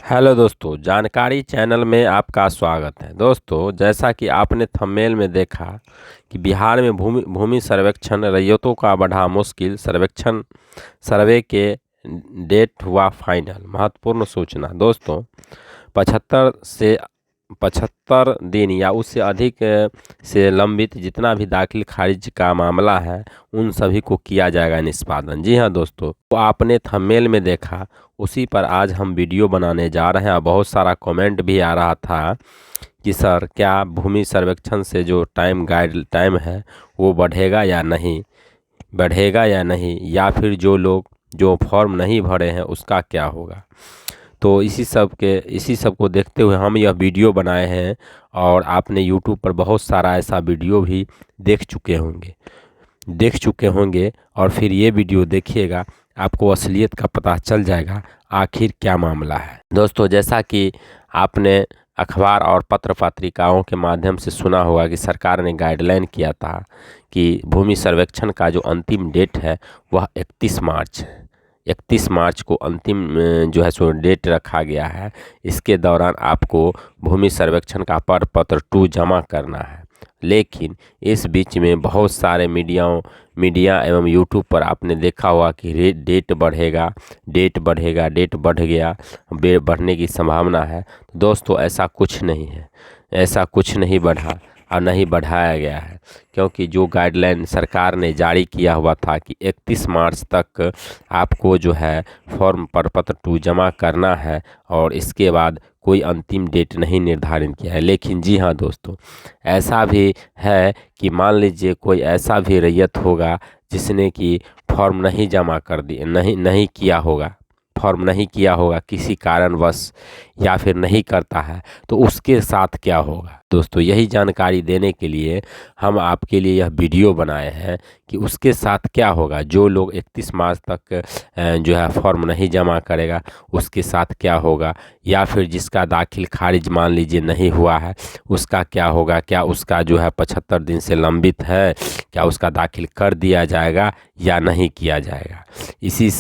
Hello दोस्तों, जानकारी channel में आपका स्वागत है। दोस्तों, जैसा कि आपने थंबनेल में देखा कि बिहार में भूमि भूमि सर्वेक्षण रैयतों का बढ़ा मुश्किल, सर्वे के डेट हुआ फाइनल। महत्वपूर्ण सूचना दोस्तों, 75 दिन या उससे अधिक से लंबित जितना भी दाखिल खारिज का मामला है उन सभी को किया जाएगा निष्पादन। जी हाँ दोस्तों, तो आपने थंबनेल में देखा, उसी पर आज हम वीडियो बनाने जा रहे हैं। बहुत सारा कमेंट भी आ रहा था कि सर क्या भूमि सर्वेक्षण से जो टाइम है वो बढ़ेगा या नहीं, या फिर जो लोग जो फॉर्म नहीं भरे हैं उसका क्या होगा। तो इसी सब को देखते हुए हम यह वीडियो बनाए हैं, और आपने यूट्यूब पर बहुत सारा ऐसा वीडियो भी देख चुके होंगे और फिर ये वीडियो देखिएगा, आपको असलियत का पता चल जाएगा आखिर क्या मामला है। दोस्तों, जैसा कि आपने अखबार और पत्र पत्रिकाओं के माध्यम से सुना होगा कि सरकार ने गाइडलाइन किया था कि भूमि सर्वेक्षण का जो अंतिम डेट है वह 31 मार्च है। 31 मार्च को अंतिम जो है सो डेट रखा गया है। इसके दौरान आपको भूमि सर्वेक्षण का प्रपत्र 2 जमा करना है। लेकिन इस बीच में बहुत सारे मीडिया एवं यूट्यूब पर आपने देखा होगा कि डेट बढ़ गया, बढ़ने की संभावना है। तो दोस्तों, ऐसा कुछ नहीं है, ऐसा कुछ नहीं बढ़ा और नहीं बढ़ाया गया है, क्योंकि जो गाइडलाइन सरकार ने जारी किया हुआ था कि 31 मार्च तक आपको जो है फॉर्म प्रपत्र 2 जमा करना है, और इसके बाद कोई अंतिम डेट नहीं निर्धारित किया है। लेकिन जी हाँ दोस्तों, ऐसा भी है कि मान लीजिए कोई ऐसा भी रैयत होगा जिसने कि फॉर्म नहीं जमा कर दिए, नहीं किया होगा, फॉर्म नहीं किया होगा किसी कारणवश, या फिर नहीं करता है, तो उसके साथ क्या होगा। दोस्तों, यही जानकारी देने के लिए हम आपके लिए यह वीडियो बनाए हैं कि उसके साथ क्या होगा। जो लोग 31 मार्च तक जो है फॉर्म नहीं जमा करेगा उसके साथ क्या होगा, या फिर जिसका दाखिल खारिज मान लीजिए नहीं हुआ है उसका क्या होगा। क्या उसका जो है 75 दिन से लंबित है, क्या उसका दाखिल कर दिया जाएगा या नहीं किया जाएगा। इसी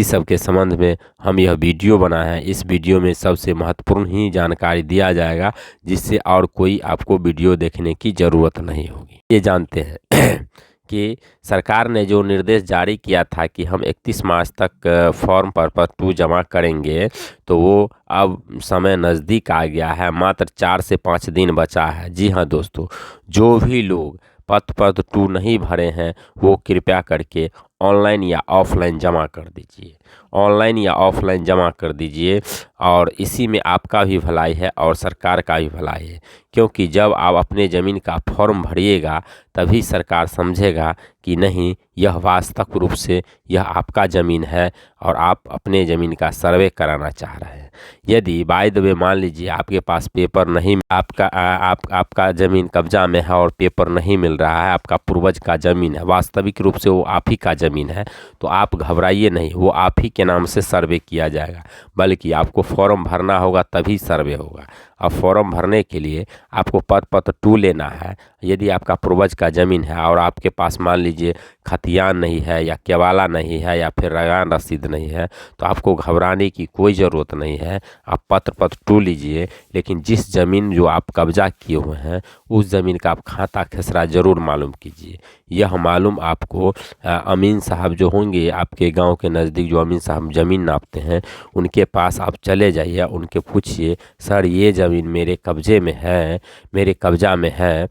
सब के संबंध में हम यह वीडियो बनाए हैं। इस वीडियो में सबसे महत्वपूर्ण ही जानकारी दिया जाएगा, जिससे और कोई आपको वीडियो देखने की ज़रूरत नहीं होगी। ये जानते हैं कि सरकार ने जो निर्देश जारी किया था कि हम 31 मार्च तक फॉर्म प्रपत्र 2 जमा करेंगे, तो वो अब समय नज़दीक आ गया है। मात्र 4 से 5 दिन बचा है। जी हाँ दोस्तों, जो भी लोग प्रपत्र 2 नहीं भरे हैं वो कृपया करके ऑनलाइन या ऑफलाइन जमा कर दीजिए। ऑनलाइन या ऑफलाइन जमा कर दीजिए, और इसी में आपका भी भलाई है और सरकार का भी भलाई है। क्योंकि जब आप अपने ज़मीन का फॉर्म भरिएगा तभी सरकार समझेगा कि नहीं, यह वास्तविक रूप से यह आपका ज़मीन है और आप अपने ज़मीन का सर्वे कराना चाह रहे हैं। यदि बाय द वे मान लीजिए आपके पास पेपर नहीं, आपका ज़मीन कब्जा में है और पेपर नहीं मिल रहा है, आपका पूर्वज का ज़मीन है, वास्तविक रूप से वो आप ही का ज़मीन है, तो आप घबराइए नहीं, वो आप ही के नाम से सर्वे किया जाएगा। बल्कि आपको फॉर्म भरना होगा तभी सर्वे होगा। और फॉर्म भरने के लिए आपको प्रपत्र 2 लेना है। यदि आपका पूर्वज का ज़मीन है और आपके पास मान लीजिए खतियान नहीं है, या केवाला नहीं है, या फिर रगान रसीद नहीं है, तो आपको घबराने की कोई ज़रूरत नहीं है। आप प्रपत्र 2 लीजिए, लेकिन जिस ज़मीन जो आप कब्जा किए हुए हैं उस ज़मीन का आप खाता खेसरा ज़रूर मालूम कीजिए। यह मालूम आपको अमीन साहब जो होंगे आपके गांव के नज़दीक, जो अमीन साहब ज़मीन नापते हैं, उनके पास आप चले जाइए, उनके पूछिए, सर ये ज़मीन मेरे कब्जे में है, मेरे कब्जा में है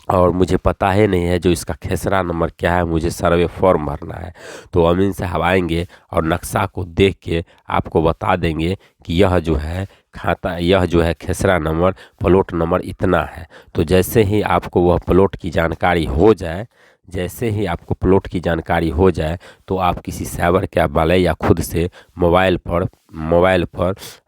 और मुझे पता ही नहीं है जो इसका खेसरा नंबर क्या है, मुझे सर्वे फॉर्म भरना है। तो अमीन साहब आएंगे और नक्शा को देख के आपको बता देंगे कि यह जो है खाता, यह जो है खेसरा नंबर, प्लॉट नंबर इतना है। तो जैसे ही आपको वह प्लॉट की जानकारी हो जाए, तो आप किसी साइबर कैफ वाले या खुद से मोबाइल पर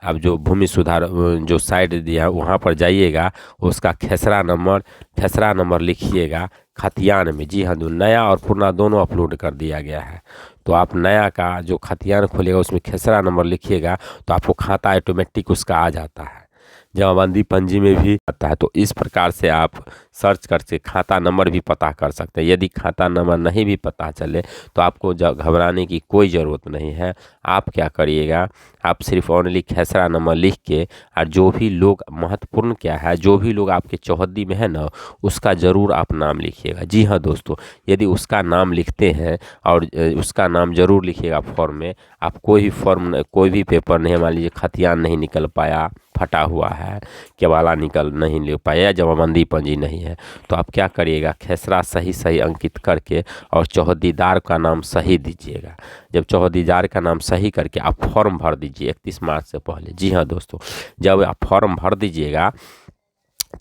आप जो भूमि सुधार जो साइट दिया वहाँ पर जाइएगा, उसका खेसरा नंबर लिखिएगा खतियान में। जी हाँ, नया और पुराना दोनों अपलोड कर दिया गया है। तो आप नया का जो खतियान खोलेगा उसमें खेसरा नंबर लिखिएगा, तो आपको खाता ऑटोमेटिक उसका आ जाता है। जमाबंदी पंजी में भी आता है। तो इस प्रकार से आप सर्च करके खाता नंबर भी पता कर सकते हैं। यदि खाता नंबर नहीं भी पता चले तो आपको घबराने की कोई ज़रूरत नहीं है। आप क्या करिएगा, आप सिर्फ ओनली खेसरा नंबर लिख के, और जो भी लोग महत्वपूर्ण क्या है, जो भी लोग आपके चौहद्दी में है ना, उसका ज़रूर आप नाम लिखिएगा। जी हाँ दोस्तों, यदि उसका नाम लिखते हैं और उसका नाम ज़रूर लिखिएगा फॉर्म में। आप कोई भी फॉर्म, कोई भी पेपर नहीं, मान लीजिए खतियान नहीं निकल पाया, फटा हुआ है, केवाला निकल नहीं ले पाया, या जमाबंदी पंजी नहीं है, तो आप क्या करिएगा, खेसरा सही सही अंकित करके और चौहद्दीदार का नाम सही दीजिएगा। जब चौहद्दीदार का नाम सही करके आप फॉर्म भर दीजिए 31 मार्च से पहले। जी हाँ दोस्तों, जब आप फॉर्म भर दीजिएगा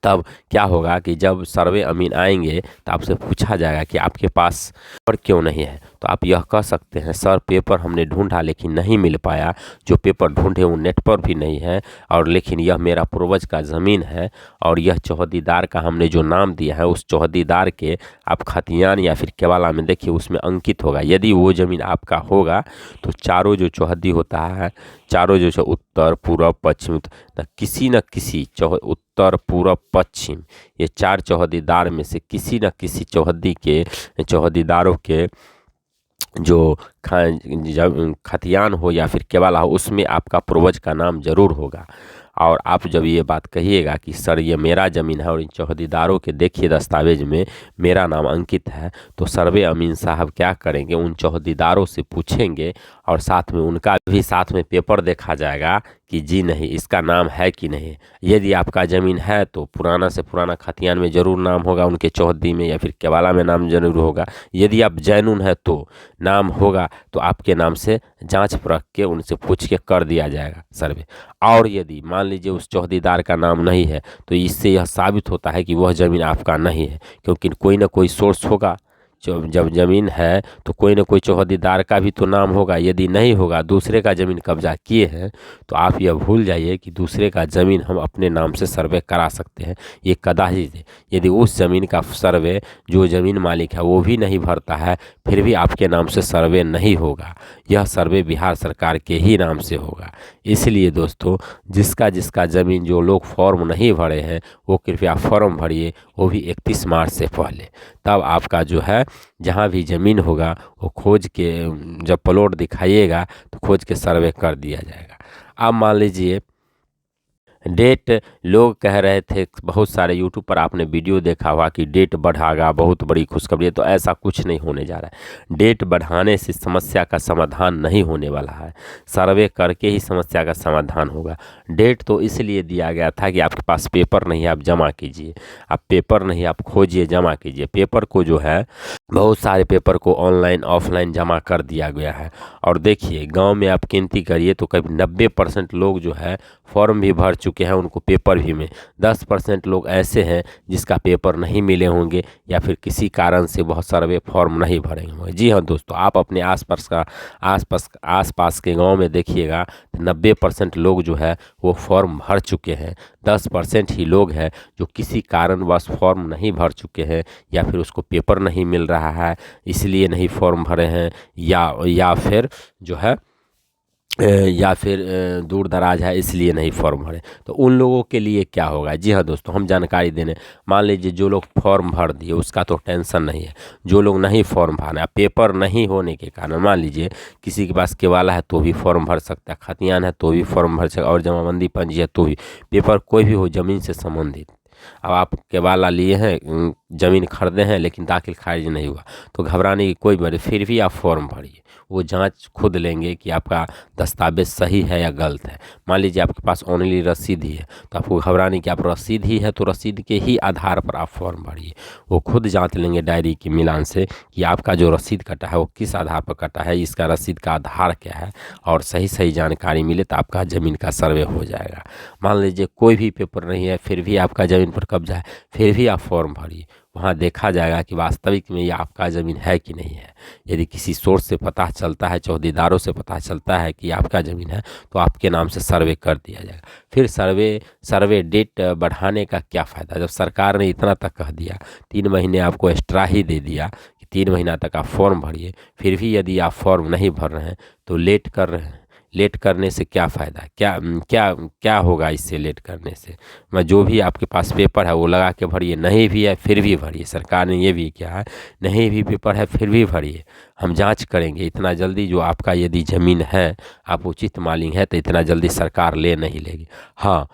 तब क्या होगा कि जब सर्वे अमीन आएंगे तो आपसे पूछा जाएगा कि आपके पास पेपर क्यों नहीं है। तो आप यह कह सकते हैं, सर पेपर हमने ढूंढा लेकिन नहीं मिल पाया, जो पेपर ढूंढे वो नेट पर भी नहीं है, और लेकिन यह मेरा पूर्वज का ज़मीन है और यह चौहद्दीदार का हमने जो नाम दिया है उस चौहद्दीदार के आप खतियान या फिर केवाला में देखिए उसमें अंकित होगा। यदि वो ज़मीन आपका होगा तो चारों जो चौहद्दी होता है, चारों जो उत्तर पूर्व पश्चिम, न किसी उत्तर पूर्व पश्चिम, ये 4 चौहद्दीदार में से किसी न किसी चौहद्दीदारों के जो खतियान हो या फिर केवाला हो, उसमें आपका पूर्वज का नाम जरूर होगा। और आप जब ये बात कहिएगा कि सर ये मेरा ज़मीन है और इन चौहद्दीदारों के देखिए दस्तावेज में मेरा नाम अंकित है, तो सर्वे अमीन साहब क्या करेंगे, उन चौहद्दीदारों से पूछेंगे और साथ में उनका भी साथ में पेपर देखा जाएगा कि जी नहीं इसका नाम है कि नहीं। यदि आपका ज़मीन है तो पुराना से पुराना खतियान में ज़रूर नाम होगा, उनके चौहद्दी में या फिर केवाला में नाम जरूर होगा। यदि आप जैनुन है तो नाम होगा, तो आपके नाम से जांच परख के उनसे पूछ के कर दिया जाएगा सर्वे। और यदि मान लीजिए उस चौहद्दीदार का नाम नहीं है तो इससे यह साबित होता है कि वह ज़मीन आपका नहीं है, क्योंकि कोई ना कोई सोर्स होगा। जब ज़मीन है तो कोई ना कोई चौहद्दीदार का भी तो नाम होगा। यदि नहीं होगा, दूसरे का ज़मीन कब्जा किए हैं, तो आप यह भूल जाइए कि दूसरे का ज़मीन हम अपने नाम से सर्वे करा सकते हैं। ये कदाचित है, यदि उस ज़मीन का सर्वे जो ज़मीन मालिक है वो भी नहीं भरता है, फिर भी आपके नाम से सर्वे नहीं होगा। यह सर्वे बिहार सरकार के ही नाम से होगा। इसलिए दोस्तों, जिसका जिसका ज़मीन जो लोग फॉर्म नहीं भरे हैं वो कृपया फॉर्म भरिए, वो भी 31 मार्च से पहले। तब आपका जो है जहाँ भी ज़मीन होगा वो खोज के, जब प्लॉट दिखाइएगा तो खोज के सर्वे कर दिया जाएगा। अब मान लीजिए डेट, लोग कह रहे थे, बहुत सारे यूट्यूब पर आपने वीडियो देखा हुआ कि डेट बढ़ागा, बहुत बड़ी खुशखबरी है। तो ऐसा कुछ नहीं होने जा रहा है। डेट बढ़ाने से समस्या का समाधान नहीं होने वाला है, सर्वे करके ही समस्या का समाधान होगा। डेट तो इसलिए दिया गया था कि आपके पास पेपर नहीं है, आप जमा कीजिए। आप पेपर नहीं, आप खोजिए, जमा कीजिए। पेपर को जो है, बहुत सारे पेपर को ऑनलाइन ऑफलाइन जमा कर दिया गया है। और देखिए गांव में आप गिनती करिए तो करीब 90% लोग जो है फॉर्म भी भर चुके हैं, उनको पेपर भी में। 10% लोग ऐसे हैं जिसका पेपर नहीं मिले होंगे या फिर किसी कारण से बहुत सर्वे फॉर्म नहीं भरे होंगे। जी हाँ दोस्तों, आप अपने आसपास के गांव में देखिएगा, 90% लोग जो है वो फॉर्म भर चुके हैं। 10% ही लोग हैं जो किसी कारणवश फॉर्म नहीं भर चुके हैं, या फिर उसको पेपर नहीं मिल रहा है इसलिए नहीं फॉर्म भरे हैं, या फिर जो है दूर दराज है इसलिए नहीं फॉर्म भरे। तो उन लोगों के लिए क्या होगा, जी हाँ दोस्तों, हम जानकारी देने। मान लीजिए जो लोग फॉर्म भर दिए उसका तो टेंशन नहीं है, जो लोग नहीं फॉर्म भरना, पेपर नहीं होने के कारण, मान लीजिए किसी के पास केवाला है तो भी फॉर्म भर सकता है, खतियान है तो भी फॉर्म भर सकता है, और जमाबंदी पंजी है तो भी, पेपर कोई भी हो ज़मीन से संबंधित। अब आप केवाला लिए हैं, ज़मीन खरीदे हैं लेकिन दाखिल खारिज नहीं हुआ, तो घबराने की कोई बात, फिर भी आप फॉर्म भरिए। वो जांच खुद लेंगे कि आपका दस्तावेज सही है या गलत है। मान लीजिए आपके पास ओनली रसीद ही है, तो आपको घबराने की, आप रसीद ही है तो रसीद के ही आधार पर आप फॉर्म भरिए। वो खुद जांच लेंगे डायरी की मिलान से कि आपका जो रसीद कटा है वो किस आधार पर कटा है, इसका रसीद का आधार क्या है, और सही सही जानकारी मिले तो आपका ज़मीन का सर्वे हो जाएगा। मान लीजिए कोई भी पेपर नहीं है फिर भी आपका ज़मीन पर कब्जा है, फिर भी आप फॉर्म भरिए। वहाँ देखा जाएगा कि वास्तविक में ये आपका ज़मीन है कि नहीं है। यदि किसी सोर्स से पता चलता है, चौहद्दीदारों से पता चलता है कि आपका ज़मीन है, तो आपके नाम से सर्वे कर दिया जाएगा। फिर सर्वे डेट बढ़ाने का क्या फ़ायदा, जब सरकार ने इतना तक कह दिया, 3 महीने आपको एक्स्ट्रा ही दे दिया कि 3 महीना तक आप फॉर्म भरिए, फिर भी यदि आप फॉर्म नहीं भर रहे हैं तो लेट कर रहे हैं, लेट करने से क्या फ़ायदा, क्या क्या क्या होगा इससे लेट करने से? मैं जो भी आपके पास पेपर है वो लगा के भरिए, नहीं भी है फिर भी भरिए। सरकार ने ये भी किया है, नहीं भी पेपर है फिर भी भरिए, हम जांच करेंगे। इतना जल्दी जो आपका यदि ज़मीन है, आप उचित मालिक है, तो इतना जल्दी सरकार ले नहीं लेगी। हाँ,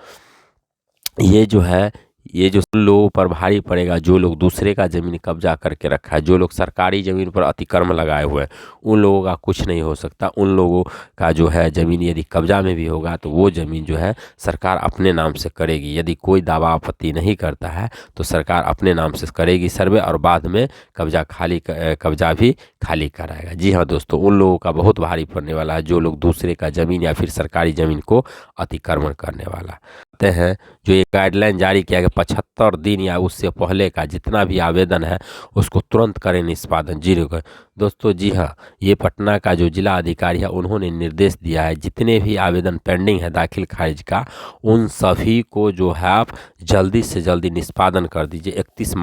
ये जो है, ये जो लोगों पर भारी पड़ेगा, जो लोग दूसरे का ज़मीन कब्जा करके रखा है, जो लोग सरकारी ज़मीन पर अतिक्रमण लगाए हुए हैं, उन लोगों का कुछ नहीं हो सकता। उन लोगों का जो है ज़मीन यदि कब्जा में भी होगा तो वो ज़मीन जो है सरकार अपने नाम से करेगी। यदि कोई दावा आपत्ति नहीं करता है तो सरकार अपने नाम से करेगी सर्वे, और बाद में कब्जा भी खाली कराएगा। जी हाँ दोस्तों, उन लोगों का बहुत भारी पड़ने वाला है जो लोग दूसरे का ज़मीन या फिर सरकारी ज़मीन को अतिक्रमण करने वाला हैं। जो ये गाइडलाइन जारी किया गया 75 दिन या उससे पहले का जितना भी आवेदन है उसको तुरंत करें निष्पादन। जी रुक दोस्तों, जी हाँ, ये पटना का जो जिला अधिकारी है उन्होंने निर्देश दिया है, जितने भी आवेदन पेंडिंग है दाखिल खारिज का, उन सभी को जो है आप जल्दी से जल्दी निष्पादन कर दीजिए। 31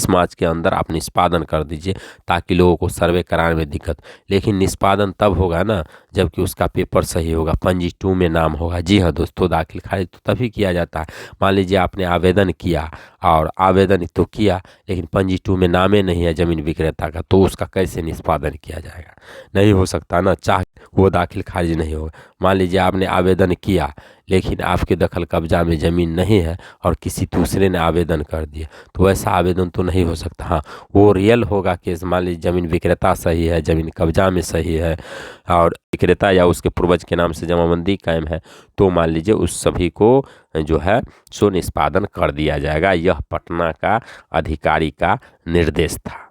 मार्च के अंदर आप निष्पादन कर दीजिए, ताकि लोगों को सर्वे कराने में दिक्कत। लेकिन निष्पादन तब होगा ना जबकि उसका पेपर सही होगा, पंजी 2 में नाम होगा। जी हाँ दोस्तों, दाखिल खारिज तो तभी किया जाता है। मान लीजिए आपने आवेदन किया और आवेदन तो किया लेकिन पंजी 2 में नामे नहीं है ज़मीन विक्रेता का, तो उसका कैसे निष्पादन किया जाएगा? नहीं हो सकता ना, चाहे वो दाखिल खारिज नहीं होगा। मान लीजिए आपने आवेदन किया लेकिन आपके दखल कब्जा में ज़मीन नहीं है और किसी दूसरे ने आवेदन कर दिया, तो वैसा आवेदन तो नहीं हो सकता। हाँ, वो रियल होगा केस, मान लीजिए ज़मीन विक्रेता सही है, ज़मीन कब्जा में सही है और विक्रेता या उसके पूर्वज के नाम से जमाबंदी कायम है, तो मान लीजिए उस सभी को जो है सो निष्पादन कर दिया जाएगा। यह पटना का अधिकारी का निर्देश था।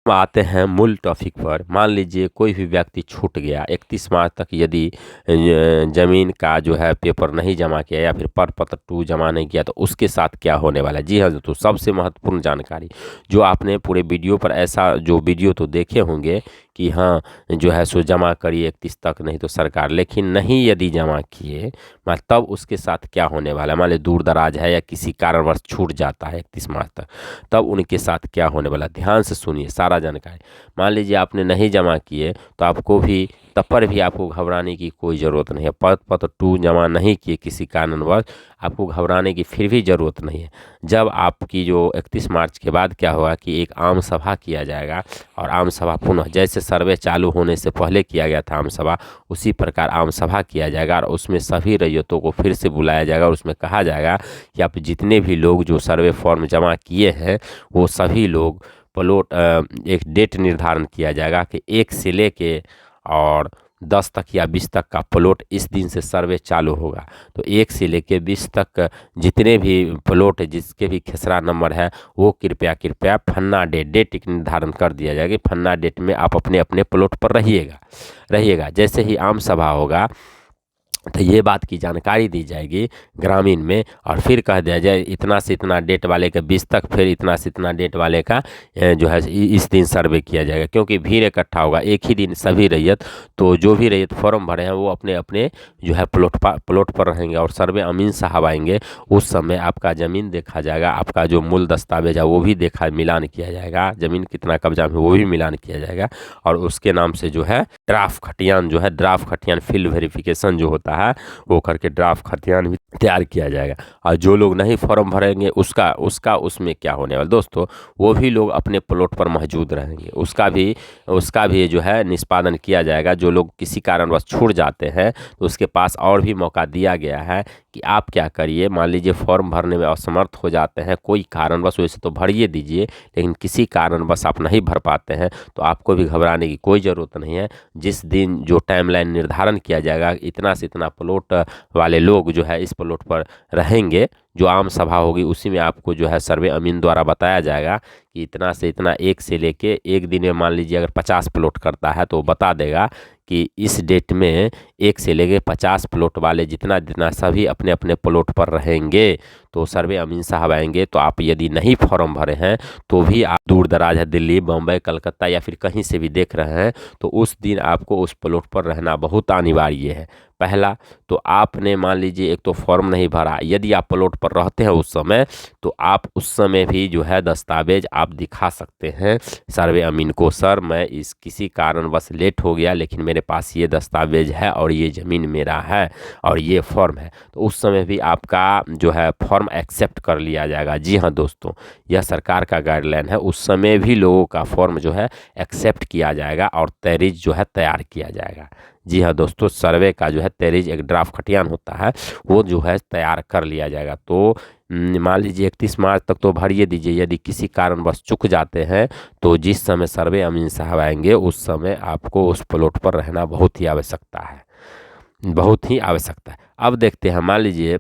हम आते हैं मूल टॉपिक पर। मान लीजिए कोई भी व्यक्ति छूट गया, 31 मार्च तक यदि ज़मीन का जो है पेपर नहीं जमा किया या फिर प्रपत्र 2 जमा नहीं किया, तो उसके साथ क्या होने वाला है? जी हाँ दोस्तों, सबसे महत्वपूर्ण जानकारी जो आपने पूरे वीडियो पर, ऐसा जो वीडियो तो देखे होंगे कि हाँ जो है सो जमा करिए 31 तक, नहीं तो सरकार, लेकिन नहीं यदि जमा किए तब उसके साथ क्या होने वाला है? मान लीजिए दूर दराज है या किसी कारणवश छूट जाता है 31 मार्च तक, तब उनके साथ क्या होने वाला? ध्यान से सुनिए सारा जानकारी। मान लीजिए आपने नहीं जमा किए तो आपको भी, तब पर भी आपको घबराने की कोई ज़रूरत नहीं है। प्रपत्र 2 जमा नहीं किए किसी कारणवश, आपको घबराने की फिर भी ज़रूरत नहीं है। जब आपकी जो 31 मार्च के बाद क्या होगा कि एक आम सभा किया जाएगा, और आम सभा पुनः जैसे सर्वे चालू होने से पहले किया गया था आम सभा, उसी प्रकार आम सभा किया जाएगा और उसमें सभी रैयतों को फिर से बुलाया जाएगा और उसमें कहा जाएगा कि आप जितने भी लोग जो सर्वे फॉर्म जमा किए हैं वो सभी लोग प्लॉट, एक डेट निर्धारण किया जाएगा कि 1 से लेके और 10 तक या 20 तक का प्लॉट इस दिन से सर्वे चालू होगा। तो 1 से लेके 20 तक जितने भी प्लॉट जिसके भी खेसरा नंबर है वो कृपया फन्ना डेट निर्धारण कर दिया जाएगा कि फन्ना डेट में आप अपने अपने प्लॉट पर रहिएगा। जैसे ही आम सभा होगा तो ये बात की जानकारी दी जाएगी ग्रामीण में, और फिर कह दिया जाए इतना से इतना डेट वाले का 20 तक, फिर इतना से इतना डेट वाले का जो है इस दिन सर्वे किया जाएगा। क्योंकि भीड़ इकट्ठा होगा एक ही दिन सभी रैयत, तो जो भी रैयत फॉर्म भरे हैं वो अपने अपने जो है प्लॉट पर रहेंगे और सर्वे अमीन साहब आएंगे। उस समय आपका ज़मीन देखा जाएगा, आपका जो मूल दस्तावेज है वो भी मिलान किया जाएगा, ज़मीन कितना कब्जा में वो भी मिलान किया जाएगा, और उसके नाम से जो है ड्राफ्ट खतियान फील्ड वेरिफिकेशन जो होता है वो करके ड्राफ्ट खतियान भी तैयार किया जाएगा। और जो लोग नहीं फॉर्म भरेंगे उसका उसमें क्या होने वाला दोस्तों, वो भी लोग अपने प्लॉट पर मौजूद रहेंगे, उसका भी जो है निष्पादन किया जाएगा। जो लोग किसी कारणवश छूट जाते हैं तो उसके पास और भी मौका दिया गया है कि आप क्या करिए, मान लीजिए फॉर्म भरने में असमर्थ हो जाते हैं कोई कारणवश, वैसे तो भरिए दीजिए, लेकिन किसी कारणवश आप नहीं भर पाते हैं तो आपको भी घबराने की कोई ज़रूरत नहीं है। जिस दिन जो टाइमलाइन निर्धारण किया जाएगा, इतना से इतना प्लॉट वाले लोग जो है इस प्लॉट पर रहेंगे, जो आम सभा होगी उसी में आपको जो है सर्वे अमीन द्वारा बताया जाएगा कि इतना से इतना, एक से लेके एक दिन में मान लीजिए अगर 50 प्लॉट करता है तो बता देगा कि इस डेट में 1 से लेके 50 प्लॉट वाले जितना सभी अपने अपने प्लॉट पर रहेंगे। तो सर्वे अमीन साहब आएंगे, तो आप यदि नहीं फॉर्म भरे हैं तो भी आप दूर दराज है, दिल्ली, बम्बई, कलकत्ता या फिर कहीं से भी देख रहे हैं, तो उस दिन आपको उस प्लॉट पर रहना बहुत अनिवार्य है। पहला तो आपने मान लीजिए एक तो फॉर्म नहीं भरा, यदि आप प्लॉट पर रहते हैं उस समय, तो आप उस समय भी जो है दस्तावेज आप दिखा सकते हैं सर्वे अमीन को, सर मैं इस किसी कारणवश लेट हो गया लेकिन मेरे पास ये दस्तावेज है और ये ज़मीन मेरा है और ये फॉर्म है, तो उस समय भी आपका जो है फॉर्म एक्सेप्ट कर लिया जाएगा। जी हाँ दोस्तों, यह सरकार का गाइडलाइन है, उस समय भी लोगों का फॉर्म जो है एक्सेप्ट किया जाएगा और तहरीर जो है तैयार किया जाएगा। जी हाँ दोस्तों, सर्वे का जो है तहरीर एक ड्राफ्ट खतियान होता है वो जो है तैयार कर लिया जाएगा। तो मान लीजिए 31 मार्च तक तो भरिए दीजिए, यदि किसी कारणवश चूक जाते हैं तो जिस समय सर्वे अमीन साहब आएंगे उस समय आपको उस प्लॉट पर रहना बहुत ही आवश्यकता है, बहुत ही आवश्यकता है। अब देखते हैं, मान लीजिए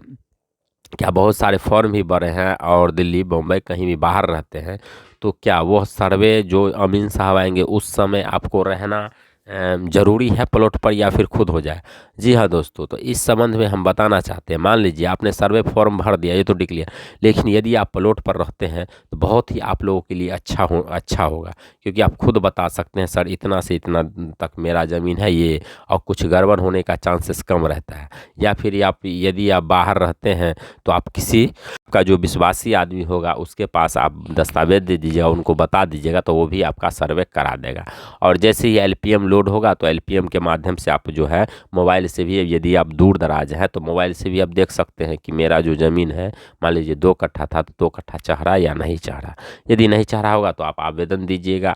क्या बहुत सारे फॉर्म भी भरे हैं और दिल्ली बम्बई कहीं भी बाहर रहते हैं, तो क्या वो सर्वे जो अमीन साहब आएंगे उस समय आपको रहना ज़रूरी है प्लॉट पर या फिर खुद हो जाए? जी हाँ दोस्तों, तो इस संबंध में हम बताना चाहते हैं। मान लीजिए आपने सर्वे फॉर्म भर दिया, ये तो डिक्लेयर, लेकिन यदि आप प्लॉट पर रहते हैं तो बहुत ही आप लोगों के लिए अच्छा होगा, क्योंकि आप खुद बता सकते हैं सर इतना से इतना तक मेरा ज़मीन है ये, और कुछ गड़बड़ होने का चांसेस कम रहता है। या फिर आप यदि आप बाहर रहते हैं तो आप किसी का जो विश्वासी आदमी होगा उसके पास आप दस्तावेज दे दीजिएगा, उनको बता दीजिएगा, तो वो भी आपका सर्वे करा देगा। और जैसे ही एलपीएम लोड होगा तो एलपीएम के माध्यम से आप जो है मोबाइल से भी, यदि आप दूर दराज हैं तो मोबाइल से भी आप देख सकते हैं कि मेरा जो ज़मीन है, मान लीजिए 2 कट्ठा था तो 2 कट्ठा चाह रहा या नहीं चाह रहा। यदि नहीं चाह रहा होगा तो आप आवेदन दीजिएगा,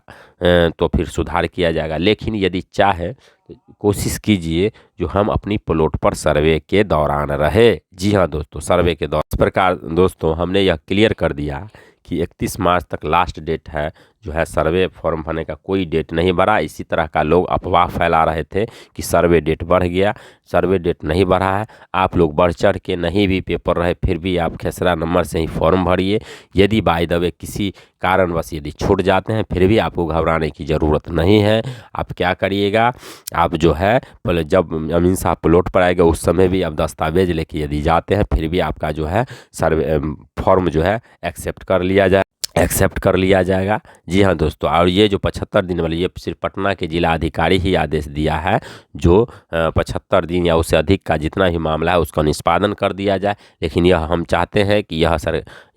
तो फिर सुधार किया जाएगा। लेकिन यदि चाहे तो कोशिश कीजिए जो हम अपनी प्लॉट पर सर्वे के दौरान रहे। जी हाँ दोस्तों, सर्वे के दौरान इस प्रकार दोस्तों हमने यह क्लियर कर दिया कि 31 मार्च तक लास्ट डेट है जो है सर्वे फॉर्म भरने का, कोई डेट नहीं बढ़ा। इसी तरह का लोग अफवाह फैला रहे थे कि सर्वे डेट बढ़ गया, सर्वे डेट नहीं बढ़ा है। आप लोग बढ़ चढ़ के नहीं भी पेपर रहे फिर भी आप खेसरा नंबर से ही फॉर्म भरिए। यदि बाय द वे किसी कारणवश यदि छूट जाते हैं फिर भी आपको घबराने की ज़रूरत नहीं है। आप क्या करिएगा, आप जो है पहले जब अमीन साहब प्लॉट पर आएगा उस समय भी आप दस्तावेज लेके यदि जाते हैं फिर भी आपका जो है सर्वे फॉर्म जो है एक्सेप्ट कर लिया जाएगा। जी हाँ दोस्तों, और ये जो 75 दिन वाली, ये सिर्फ पटना के जिला अधिकारी ही आदेश दिया है, जो 75 दिन या उससे अधिक का जितना भी मामला है उसका निष्पादन कर दिया जाए। लेकिन यह हम चाहते हैं कि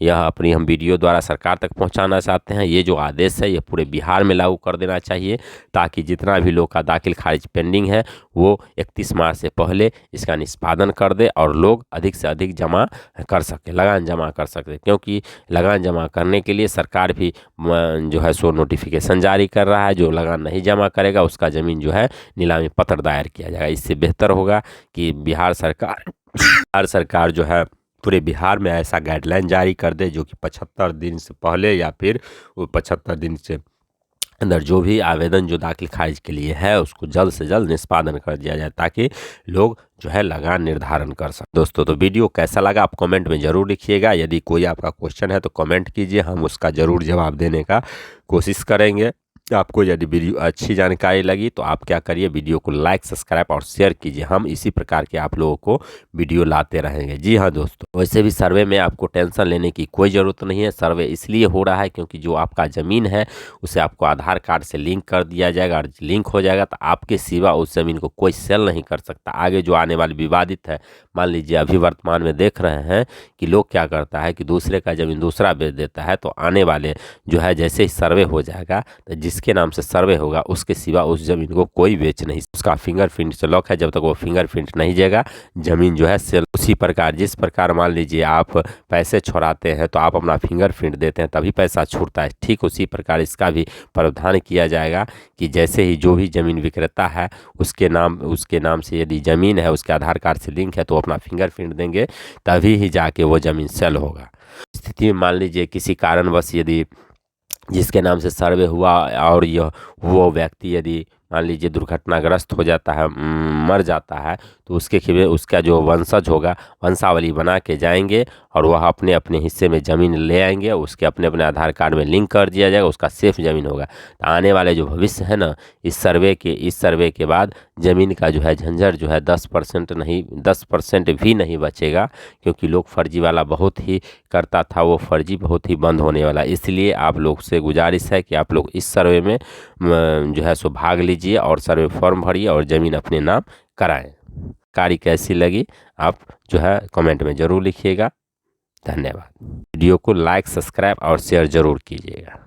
यह अपनी हम वीडियो द्वारा सरकार तक पहुंचाना चाहते हैं। ये जो आदेश है ये पूरे बिहार में लागू कर देना चाहिए, ताकि जितना भी लोग का दाखिल खारिज पेंडिंग है वो 31 मार्च से पहले इसका निष्पादन कर दे और लोग अधिक से अधिक जमा कर सके, लगान जमा कर सकते। क्योंकि लगान जमा करने के लिए सरकार भी जो है सो नोटिफिकेशन जारी कर रहा है, जो लगान नहीं जमा करेगा उसका ज़मीन जो है नीलामी पत्र दायर किया जाएगा। इससे बेहतर होगा कि बिहार सरकार जो है पूरे बिहार में ऐसा गाइडलाइन जारी कर दे जो कि 75 दिन से पहले या फिर वो 75 दिन से अंदर जो भी आवेदन जो दाखिल खारिज के लिए है उसको जल्द से जल्द निष्पादन कर दिया जाए, ताकि लोग जो है लगान निर्धारण कर सकें। दोस्तों तो वीडियो कैसा लगा आप कमेंट में ज़रूर लिखिएगा। यदि कोई आपका क्वेश्चन है तो कमेंट कीजिए, हम उसका ज़रूर जवाब देने का कोशिश करेंगे। आपको यदि वीडियो अच्छी जानकारी लगी तो आप क्या करिए, वीडियो को लाइक सब्सक्राइब और शेयर कीजिए। हम इसी प्रकार के आप लोगों को वीडियो लाते रहेंगे। जी हाँ दोस्तों, वैसे भी सर्वे में आपको टेंशन लेने की कोई ज़रूरत नहीं है। सर्वे इसलिए हो रहा है क्योंकि जो आपका ज़मीन है उसे आपको आधार कार्ड से लिंक कर दिया जाएगा, और लिंक हो जाएगा तो आपके सिवा उस ज़मीन को कोई सेल नहीं कर सकता। आगे जो आने वाली विवादित है, मान लीजिए अभी वर्तमान में देख रहे हैं कि लोग क्या करता है कि दूसरे का ज़मीन दूसरा बेच देता है, तो आने वाले जो है जैसे ही सर्वे हो जाएगा तो जिसके नाम से सर्वे होगा उसके सिवा उस ज़मीन को कोई बेच नहीं, उसका फिंगरप्रिंट से लॉक है। जब तक वो फिंगरप्रिंट नहीं जाएगा ज़मीन जो है सेल। उसी प्रकार जिस प्रकार मान लीजिए आप पैसे छोड़ाते हैं तो आप अपना फिंगरप्रिंट देते हैं तभी पैसा छूटता है, ठीक उसी प्रकार इसका भी प्रावधान किया जाएगा कि जैसे ही जो भी ज़मीन विक्रेता है उसके नाम से यदि ज़मीन है उसके आधार कार्ड से लिंक है तो अपना फिंगरप्रिंट देंगे तभी ही जाके वो ज़मीन सेल होगा। स्थिति में मान लीजिए किसी कारणवश यदि जिसके नाम से सर्वे हुआ और वो व्यक्ति यदि मान लीजिए दुर्घटनाग्रस्त हो जाता है, मर जाता है, तो उसका जो वंशज होगा वंशावली बना के जाएंगे और वह अपने अपने हिस्से में ज़मीन ले आएंगे, उसके अपने अपने आधार कार्ड में लिंक कर दिया जाएगा, उसका सेफ ज़मीन होगा। तो आने वाले जो भविष्य है ना, इस सर्वे के बाद ज़मीन का जो है झंझट जो है 10% भी नहीं बचेगा, क्योंकि लोग फर्जी वाला बहुत ही करता था, वो फर्जी बहुत ही बंद होने वाला। इसलिए आप लोग से गुजारिश है कि आप लोग इस सर्वे में जो है सो भाग लीजिए और सर्वे फॉर्म भरिए और ज़मीन अपने नाम कराएं। कार्य कैसी लगी आप जो है कमेंट में ज़रूर लिखिएगा। धन्यवाद। वीडियो को लाइक, सब्सक्राइब और शेयर ज़रूर कीजिएगा।